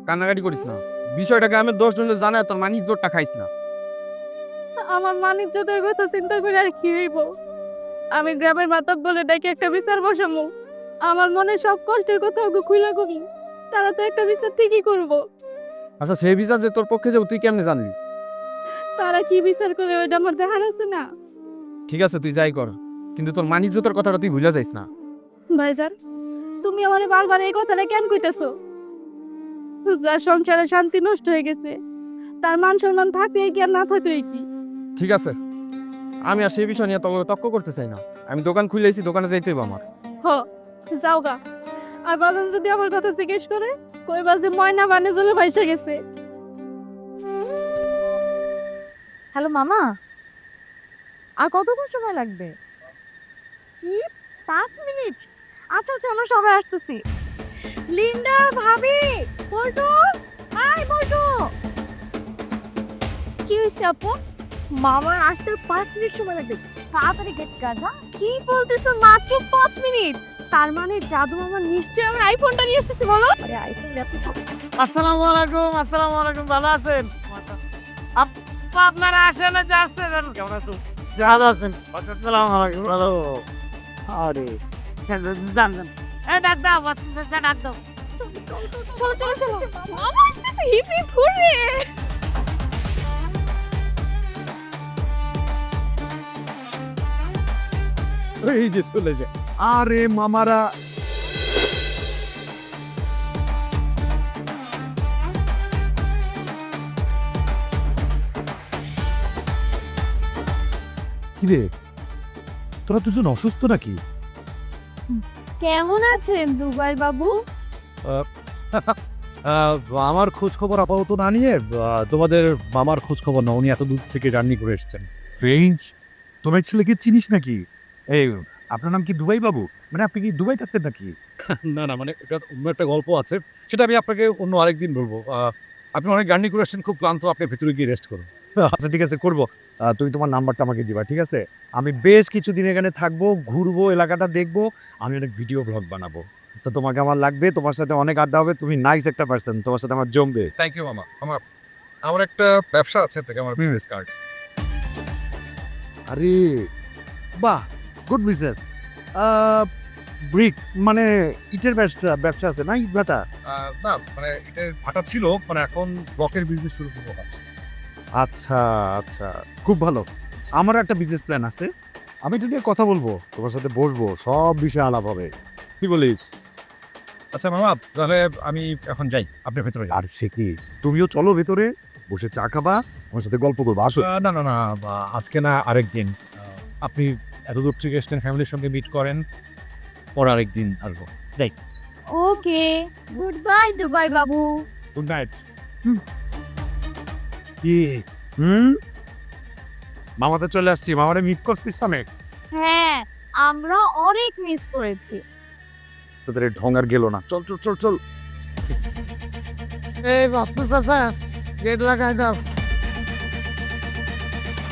কান্নাকাটি করিস না। বিষয়টা গ্রামের 10 জনের জানায় তোর মানিক জোরটা খাইস না। আমার মানিজ্যতের কথা চিন্তা করে আর কি হইব? আমি গ্রামের মাতাব বলে ডেকে একটা বিচার বসামু। আমার মনে সব কষ্টের কথা ওকে খুইলা কবি, তারা তো একটা বিচার ঠিকই করব। আচ্ছা সেই বিচার যে তোর পক্ষে যাবো তুই কেমনে জানলি? তারা কি বিচার করে ওইটা আমার দেখার আছে না। ঠিক আছে তুই যাই কর, কিন্তু তোর মানিক জোতের কথাটা তুই ভুলে যাইস না। ভাইজান, তুমি আমারে বারবার এই কথাটা কেন কইতাছো? যার সংসারে শান্তি নষ্ট হয়ে গেছে, তার মান সম্মান থাকলেই কি আর না থাকলেই কি? ঠিক আছে, আমি আর সেই বিষয় নিয়ে তোর তর্ক করতে চাই না। আমি দোকান খুলেছি, দোকানে যাইতে হইব আমার। হ, যাও গা। আর বাজান যদি আমার কথা জিজ্ঞেস করে, কইবা যে ময়না বানে জলে ভাইসা গেছে। হ্যালো মামা, আর কতক্ষণ সময় লাগবে? কি 5 মিনিট? আচ্ছা আচ্ছা, আমরা সবাই আসতেছি। লিন্ডা ভাবি, বলতো আই বলতো। কি হইছে আপু? মামার আসতে 5 মিনিট সময় লাগবে। তাড়াতাড়ি গেট গাজা। কি বলতেছো, মাত্র 5 মিনিট? তার মানে জাদু মামা নিশ্চয়ই আমার আইফোনটা নিয়ে আসতেছে বলো। আরে আইফোন এত সব। আসসালামু আলাইকুম, ভালো আছেন? আপনারা আসেন না যাচ্ছেন, কেমন আছেন? ভালো আছেন? আসসালামু আলাইকুম, ভালো। আরে জান জান, ডাক দাও, ডাক দাও। চলো চলো চলো, মামা আসতেছে, হিপ হিপ হুররে। এই যে চলে যা। আরে মামারা, কিরে তোরা দুজন অসুস্থ নাকি? কেমন আছেন দুবাই বাবু? আমার খোঁজ খবর আপাতত না নিয়ে তোমাদের মামার খোঁজ খবর না, উনি এত দূর থেকে জার্নি করে এসেছেন। ফ্রেঞ্চ, তোমার ছেলেকে চিনিস নাকি? এই আপনার নাম কি দুবাই বাবু? মানে আপনি কি দুবাই থাকতেন নাকি? না না, মানে এটা অন্য একটা গল্প আছে, সেটা আমি আপনাকে অন্য আরেকদিন বলবো। আপনি অনেক জার্নি করে এসেছেন, খুব ক্লান্ত, আপনি ভেতরে গিয়ে রেস্ট করুন। আচ্ছা ঠিক আছে, করবো। তুমি তোমার নাম্বারটা আমাকে দিবা, ঠিক আছে? আমি বেশ কিছুদিন এখানে থাকবো, ঘুরবো, এলাকাটা দেখবো, আমি অনেক ভিডিও ব্লগ বানাবো। তো তোমাকে আমার লাগবে, তোমার সাথে অনেক আড্ডা হবে, তুমি নাইস একটা পার্সন, তোমার সাথে আমার জমবে। থ্যাংক ইউ মামা। আমার একটা ব্যবসা আছে, থেকে আমার বিজনেস কার্ড। আরে বাহ, গুড বিজনেস। ব্রিক মানে ইটের ব্যবসা আছে না, ইট ভাটা? না মানে এটার ভাটা ছিল, মানে এখন ব্লকের বিজনেস শুরু করবো ভাবছি। আচ্ছা আচ্ছা, খুব ভালো। আমারও একটা বিজনেস প্ল্যান আছে, আমি এটা নিয়ে কথা বলবো, তোমার সাথে বসবো, সব বিষয়ে আলাপ হবে। কি বলিস? আচ্ছা মামা, তাহলে আমি এখন যাই, আপনি ভেতরে যান। আর সে কি, তুমিও চলো ভেতরে, বসে চা খাবা, আমার সাথে গল্প করবো, আসো। না না না, আজকে না, আরেকদিন। আপনি এত দূর থেকে এসছেন, ফ্যামিলির সঙ্গে মিট করেন, পর আরেকদিন আসবো। ওকে, গুড বাই দুবাই বাবু। Good night. কি মামাতে চলে আসছি, মামারে মিট করছিস অনেক? হ্যাঁ, আমরা অনেক মিস করেছি। তোদের এই ঢং আর গেল না, চল চল চল চল। এই বাপু চাচা, গেট লাগাই দাও।